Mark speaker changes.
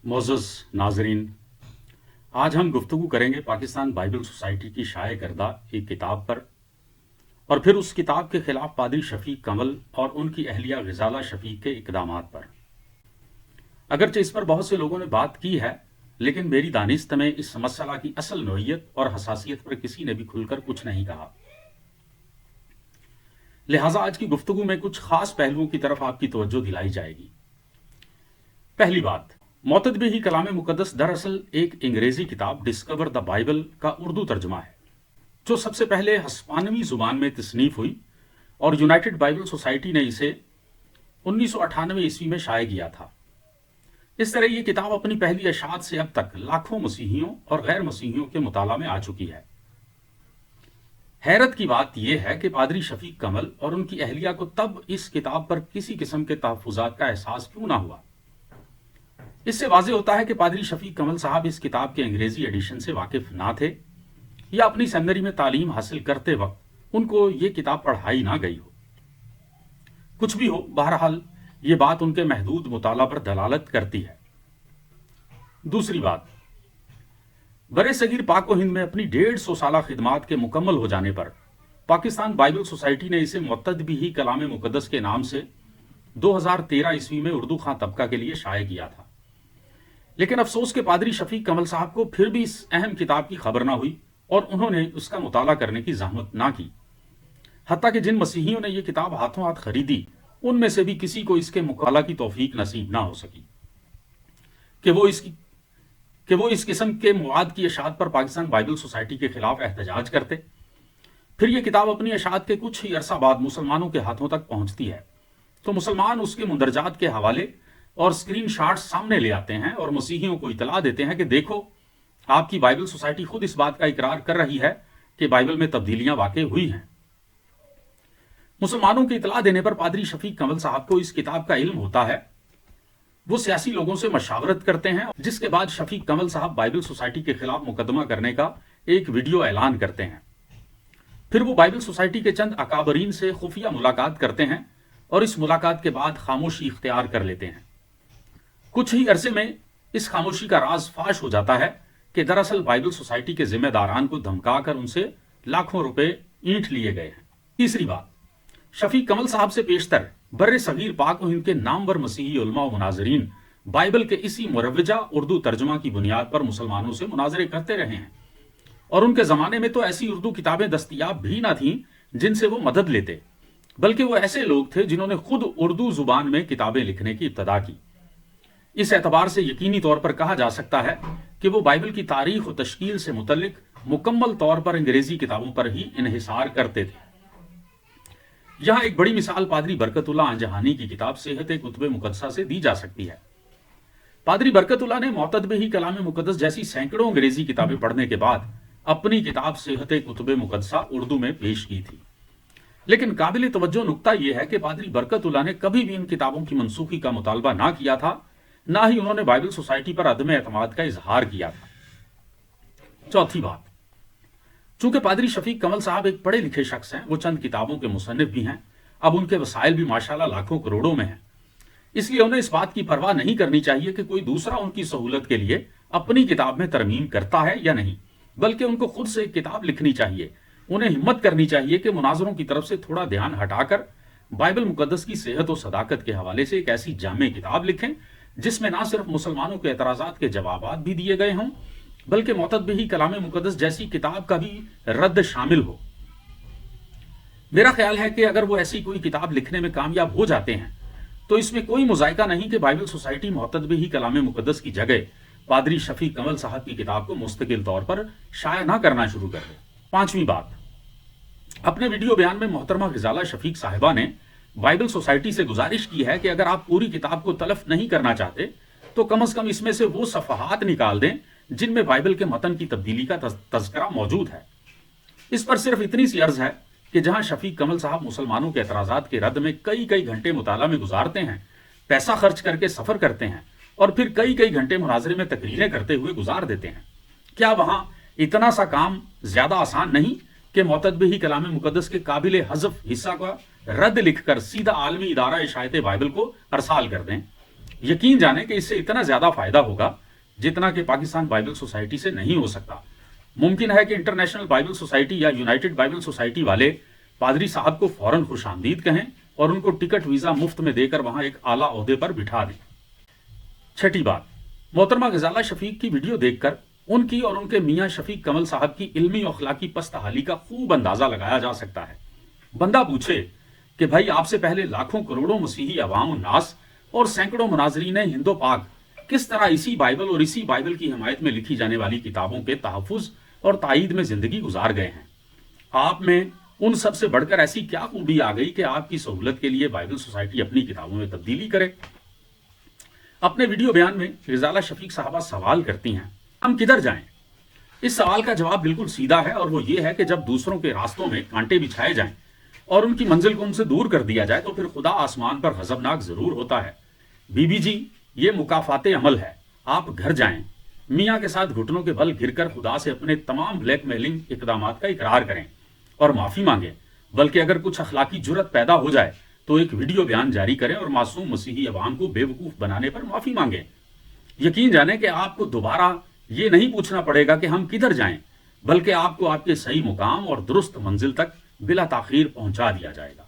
Speaker 1: मोज़स नाजरीन, आज हम गुफ्तगू करेंगे पाकिस्तान बाइबल सोसाइटी की शाये करदा एक किताब पर और फिर उस किताब के खिलाफ पादरी शफीक कमल और उनकी अहलिया गजाला शफीक के इकदामात पर। अगरचे इस पर बहुत से लोगों ने बात की है, लेकिन मेरी दानिस्त में इस मसला की असल नोयत और हसासियत पर किसी ने भी खुलकर कुछ नहीं कहा। लिहाजा आज की गुफ्तगू में कुछ खास पहलुओं की तरफ आपकी तवज्जो दिलाई जाएगी। पहली बात, मोतदबी ही कलाम मुकद्दस दरअसल एक अंग्रेजी किताब डिस्कवर द बाइबल का उर्दू तर्जुमा है, जो सबसे पहले हस्पानवी जुबान में तसनीफ हुई और यूनाइटेड बाइबल सोसाइटी ने इसे 1998 ईस्वी में शाये किया था। इस तरह यह किताब अपनी पहली अशात से अब तक लाखों मसीहियों और गैर मसीहियों के मुताला में आ चुकी है। हैरत की बात यह है कि पादरी शफीक कमल और उनकी अहलिया को तब इस किताब पर किसी किस्म के तहफुजात का एहसास क्यों ना हुआ। इससे वाज़ेह होता है कि पादरी शफीक कमल साहब इस किताब के अंग्रेजी एडिशन से वाकिफ ना थे या अपनी सेमिनरी में तालीम हासिल करते वक्त उनको ये किताब पढ़ाई ना गई हो। कुछ भी हो, बहरहाल ये बात उनके महदूद मुताला पर दलालत करती है। दूसरी बात, बरे सगीर पाक व हिंद में अपनी 150 साला खिदमात के मुकम्मल हो जाने पर पाकिस्तान बाइबल सोसाइटी ने इसे मुतदबी ही कलाम मुकद्दस के नाम से 2013 ईस्वी में उर्दू खां तबका के लिए शाये किया था। लेकिन अफसोस के पादरी शफीक कमल साहब को फिर भी इस अहम किताब की खबर ना हुई और उन्होंने उसका मुताला करने की जहमत ना की। हत्ता कि जिन मसीहियों ने यह किताब हाथों हाथ खरीदी, उनमें से भी किसी को इसके मुकाला की तौफीक नसीब ना हो सकी कि वो इस किस्म के मवाद की अशात पर पाकिस्तान बाइबल सोसाइटी के खिलाफ एहतजाज करते। फिर यह किताब अपनी अशात के कुछ ही अरसा बाद मुसलमानों के हाथों तक पहुंचती है तो मुसलमान उसके मुंदरजात के हवाले और स्क्रीन शॉट्स सामने ले आते हैं और मसीहियों को इतला देते हैं कि देखो, आपकी बाइबल सोसाइटी खुद इस बात का इकरार कर रही है कि बाइबल में तब्दीलियां वाकई हुई हैं। मुसलमानों की इतला देने पर पादरी शफीक कमल साहब को इस किताब का इल्म होता है। वो सियासी लोगों से मशावरत करते हैं, जिसके बाद शफीक कमल साहब बाइबल सोसाइटी के खिलाफ मुकदमा करने का एक वीडियो ऐलान करते हैं। फिर वो बाइबल सोसाइटी के चंद अकाबरीन से खुफिया मुलाकात करते हैं और इस मुलाकात के बाद खामोशी इख्तियार कर लेते हैं। कुछ ही अरसे में इस खामोशी का राज फाश हो जाता है कि दरअसल बाइबल सोसाइटी के जिम्मेदारान को धमकाकर उनसे लाखों रुपए ईंट लिए गए हैं। तीसरी बात, शफीक कमल साहब से पेशतर बर्रे सगीर पाक व हिंद के नामवर मसीही उलमा व मुनाजरीन बाइबल के इसी मुरव्वजा उर्दू तर्जुमा की बुनियाद पर मुसलमानों से मुनाजरे करते रहे हैं और उनके जमाने में तो ऐसी उर्दू किताबें दस्तयाब भी ना थीं जिनसे वो मदद लेते, बल्कि वो ऐसे लोग थे जिन्होंने खुद उर्दू जुबान में किताबें लिखने की इब्तदा की। इस एतबार से यकीनी तौर पर कहा जा सकता है कि वो बाइबल की तारीख और तश्कील से मुतल्लिक मुकम्मल तौर पर अंग्रेजी किताबों पर ही इन्हिसार करते थे। यहां एक बड़ी मिसाल पादरी बरकतुल्लाह आंजहानी की किताब सेहत कुतुब मुकद्दसा से दी जा सकती है। पादरी बरकतुल्लाह ने मोतदबी ही कलाम मुकद्दस जैसी सैकड़ों अंग्रेजी किताबें पढ़ने के बाद अपनी किताब सेहत कुतुब मुकद्दसा उर्दू में पेश की थी। लेकिन काबिल तवज्जो नुक्ता यह है कि पादरी बरकतुल्लाह ने कभी भी इन किताबों की मनसूखी का मुतालबा ना किया था, ना ही उन्होंने बाइबल सोसाइटी पर अदम एतमाद का इजहार किया था। चौथी बात, चूंकि पादरी शफीक कमल साहब एक पढ़े लिखे शख्स हैं, वो चंद किताबों के मुसन्निफ भी हैं, अब उनके वसाइल भी माशाल्लाह लाखों करोड़ों में हैं, इसलिए उन्हें इस बात की परवाह नहीं करनी चाहिए कि कोई दूसरा उनकी सहूलत के लिए अपनी किताब में तरमीम करता है या नहीं, बल्कि उनको खुद से एक किताब लिखनी चाहिए। उन्हें हिम्मत करनी चाहिए कि मुनाजरों की तरफ से थोड़ा ध्यान हटाकर बाइबल मुकद्दस की सेहत और सदाकत के हवाले से एक ऐसी जामे किताब लिखें जिसमें ना सिर्फ मुसलमानों के एतराजात के जवाबात भी दिए गए हों, बल्कि मोतदबी ही कलाम मुकद्दस जैसी किताब का भी रद्द शामिल हो। मेरा ख्याल है कि अगर वो ऐसी कोई किताब लिखने में कामयाब हो जाते हैं तो इसमें कोई मुजायका नहीं कि बाइबल सोसाइटी मोतदबी ही कलाम मुकद्दस की जगह पादरी शफीक कमल साहब की किताब को मुस्तकिल तौर पर शाया ना करना शुरू कर दे। पांचवी बात, अपने वीडियो बयान में मोहतरमा गजाला शफीक साहिबा ने बाइबल सोसाइटी से गुजारिश की है कि अगर आप पूरी किताब को तलफ नहीं करना चाहते तो कम से कम इसमें से वो सफ़हात निकाल दें जिनमें बाइबल के मतन की तब्दीली का तज़किरा मौजूद है। इस पर सिर्फ इतनी सी अर्ज है कि जहां शफीक कमल साहब मुसलमानों के एतराज़ात के रद्द में कई कई घंटे मुताला में गुजारते हैं, पैसा खर्च करके सफ़र करते हैं और फिर कई कई घंटे मुनाजरे में तकरीरें करते हुए गुजार देते हैं, क्या वहां इतना सा काम ज्यादा आसान नहीं कि मोतदबी ही कलाम मुकद्दस के काबिल हज़फ हिस्सा का रद्द लिखकर सीधा आलमी इदारा इशायत बाइबल को अरसाल कर दें। यकीन जाने कि इससे इतना ज्यादा फायदा होगा जितना कि पाकिस्तान बाइबल सोसाइटी से नहीं हो सकता। मुमकिन है कि इंटरनेशनल बाइबल सोसाइटी या यूनाइटेड बाइबल सोसाइटी वाले पादरी साहब को फौरन खुशामदीद कहें और उनको टिकट वीजा मुफ्त में देकर वहां एक आला ओहदे पर बिठा दें। छठी बात, मोहतरमा गजाला शफीक की वीडियो देखकर उनकी और उनके मियां शफीक कमल साहब की इल्मी और अखलाकी पस्तहाली का खूब अंदाजा लगाया जा सकता है। बंदा पूछे कि भाई आपसे पहले लाखों करोड़ों मसीही अवाम नास और सैकड़ों मुनाजरीन हिंदो पाक किस तरह इसी बाइबल और इसी बाइबल की हिमायत में लिखी जाने वाली किताबों के तहफ़्फ़ुज़ और ताईद में जिंदगी गुजार गए हैं। आप में उन सब से बढ़कर ऐसी क्या खूबी आ गई कि आपकी सहूलत के लिए बाइबल सोसाइटी अपनी किताबों में तब्दीली करे। अपने वीडियो बयान में गजाला शफीक साहबा सवाल करती हैं, हम किधर जाएं? इस सवाल का जवाब बिल्कुल सीधा है और वो ये है कि जब दूसरों के रास्तों में कांटे बिछाए जाएं और उनकी मंजिल को उनसे दूर कर दिया जाए तो फिर खुदा आसमान पर गजबनाक जरूर होता है। बीबी जी, ये मुकाफाते अमल है, आप घर जाएं, मियाँ के साथ घुटनों के बल गिरकर खुदा से अपने तमाम ब्लैकमेलिंग इकदामात का इकरार करें और माफी मांगें। बल्कि अगर कुछ अखलाकी जुर्रत पैदा हो जाए तो एक वीडियो बयान जारी करें और मासूम मसीही अवाम को बेवकूफ बनाने पर माफी मांगें। यकीन जाने कि आपको दोबारा ये नहीं पूछना पड़ेगा कि हम किधर जाएं, बल्कि आपको आपके सही मुकाम और दुरुस्त मंजिल तक बिला ताखीर पहुंचा दिया जाएगा।